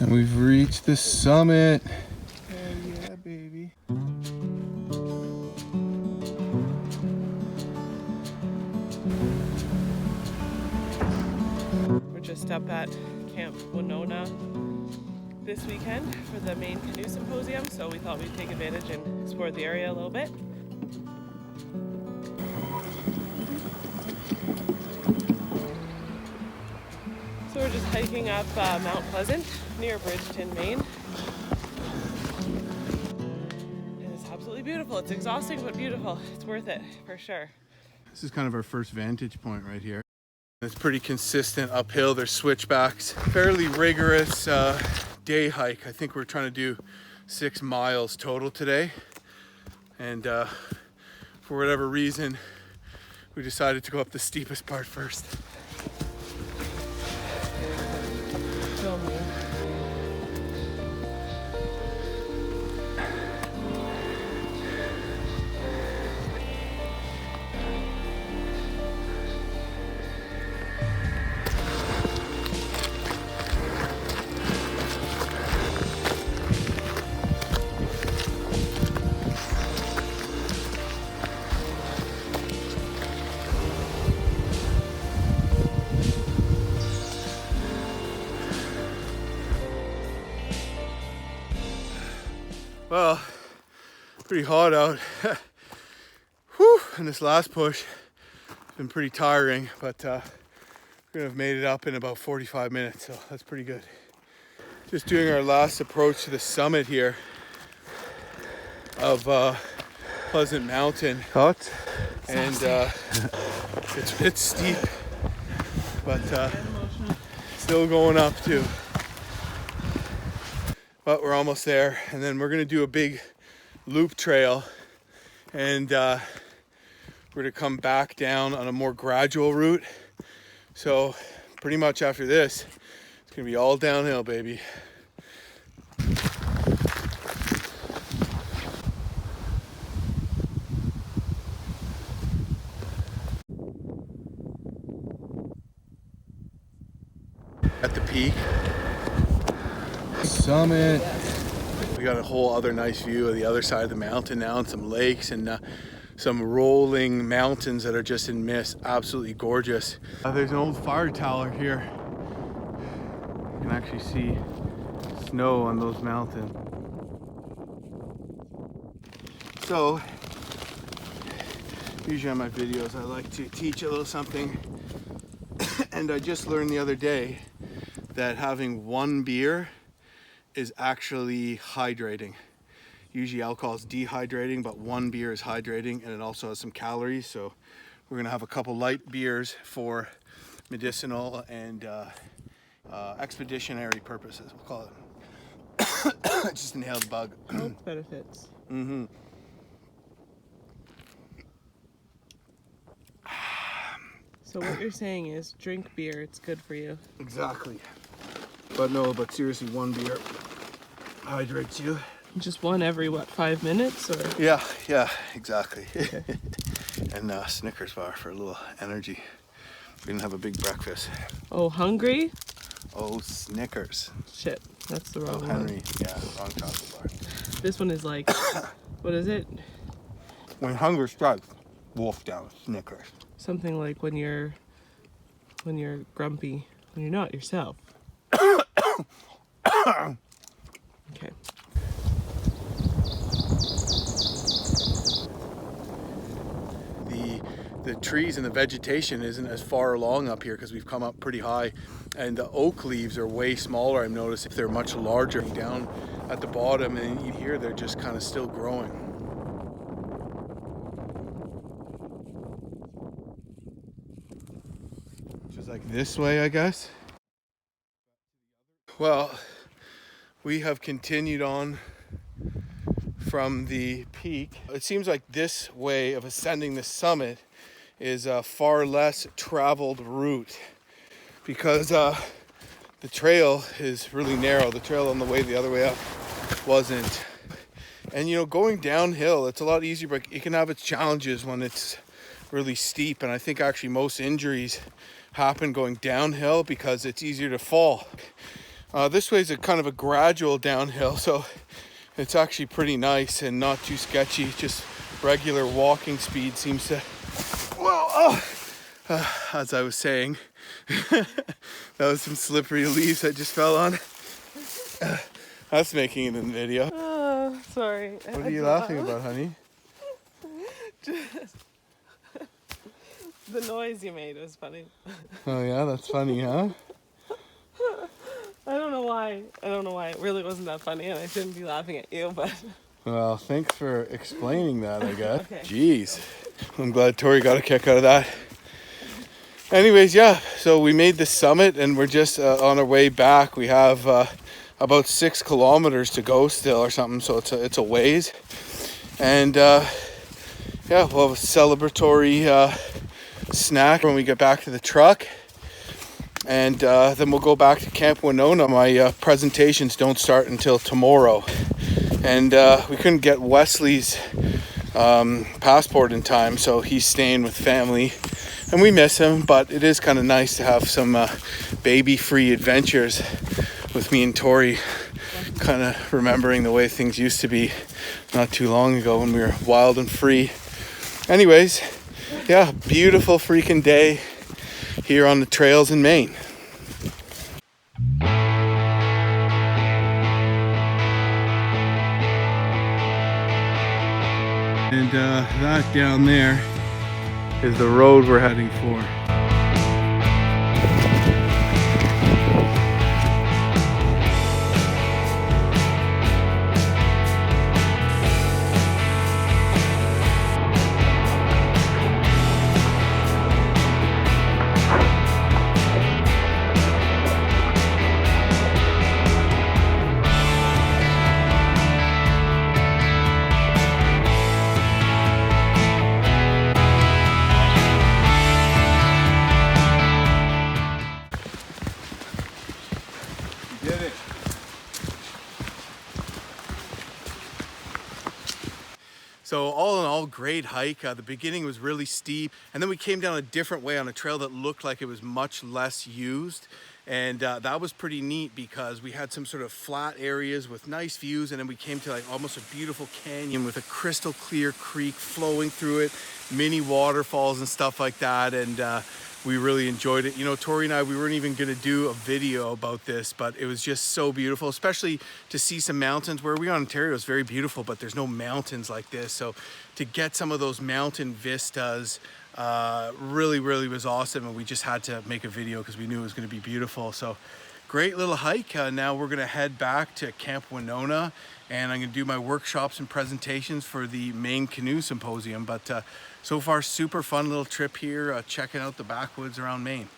And we've reached the summit. Yeah, baby. We're just up at Camp Winona this weekend for the Maine Canoe Symposium, so we thought we'd take advantage and explore the area a little bit. So we're just hiking up Mount Pleasant near Bridgton, Maine. And it's absolutely beautiful. It's exhausting but beautiful. It's worth it for sure. This is kind of our first vantage point right here. It's pretty consistent uphill. There's switchbacks. Fairly rigorous day hike. I think we're trying to do 6 miles total today. And for whatever reason, we decided to go up the steepest part first. Well, pretty hot out. Whew, and this last push has been pretty tiring, but we're gonna have made it up in about 45 minutes, so that's pretty good. Just doing our last approach to the summit here of Pleasant Mountain. Thoughts? And it's a bit steep, but still going up too. But we're almost there, and then we're gonna do a big loop trail, and we're gonna come back down on a more gradual route. So pretty much after this, it's gonna be all downhill, baby. At the peak. Summit. We got a whole other nice view of the other side of the mountain now, and some lakes and some rolling mountains that are just in mist. Absolutely gorgeous. There's an old fire tower here. You can actually see snow on those mountains. So, usually on my videos I like to teach a little something. And I just learned the other day that having one beer is actually hydrating. Usually alcohol is dehydrating, but one beer is hydrating, and it also has some calories. So we're gonna have a couple light beers for medicinal and expeditionary purposes, we'll call it. Just inhale the bug. Health benefits. Mm-hmm. So what you're saying is drink beer, it's good for you. Exactly. But no, but seriously, one beer hydrates you. Just one every, what, 5 minutes? Or? Yeah, exactly. Okay. And Snickers bar for a little energy. We didn't have a big breakfast. Oh, hungry? Oh, Snickers. Shit, that's the wrong Henry. one. Yeah, wrong chocolate bar. This one is like, what is it? When hunger strikes, wolf down Snickers. Something like when you're grumpy, when you're not yourself. Okay. The trees and the vegetation isn't as far along up here because we've come up pretty high, and the oak leaves are way smaller. I've noticed if they're much larger down at the bottom, and you hear they're just kind of still growing. Just like this way, I guess. Well, we have continued on from the peak. It seems like this way of ascending the summit is a far less traveled route because the trail is really narrow. The trail on the way the other way up wasn't. And you know, going downhill, it's a lot easier, but it can have its challenges when it's really steep. And I think actually most injuries happen going downhill because it's easier to fall. This way is a kind of a gradual downhill, so it's actually pretty nice and not too sketchy. Just regular walking speed seems to, well, as I was saying, that was some slippery leaves I just fell on. That's making it in the video. Oh, sorry. What are you laughing about, honey? Just the noise you made was funny. Oh yeah, that's funny, huh? I don't know why. It really wasn't that funny, and I shouldn't be laughing at you, but... Well, thanks for explaining that, I guess. Okay. Jeez. I'm glad Tori got a kick out of that. Anyways, yeah, so we made the summit and we're just on our way back. We have about 6 kilometers to go still or something, so it's a ways. And yeah, we'll have a celebratory snack when we get back to the truck. And then we'll go back to Camp Winona. My presentations don't start until tomorrow. And we couldn't get Wesley's passport in time, so he's staying with family. And we miss him, but it is kind of nice to have some baby-free adventures with me and Tori, kind of remembering the way things used to be not too long ago when we were wild and free. Anyways, yeah, beautiful freaking day here on the trails in Maine. And that down there is the road we're heading for. So all in all, great hike. The beginning was really steep, and then we came down a different way on a trail that looked like it was much less used. And that was pretty neat because we had some sort of flat areas with nice views, and then we came to like almost a beautiful canyon with a crystal clear creek flowing through it, mini waterfalls and stuff like that. And we really enjoyed it. You know, Tori and I, we weren't even gonna do a video about this, but it was just so beautiful, especially to see some mountains. Where we are in Ontario is very beautiful, but there's no mountains like this. So to get some of those mountain vistas really was awesome, and we just had to make a video because we knew it was going to be beautiful. So great little hike. Now we're going to head back to Camp Winona, and I'm going to do my workshops and presentations for the Maine Canoe Symposium. But so far, super fun little trip here, checking out the backwoods around Maine.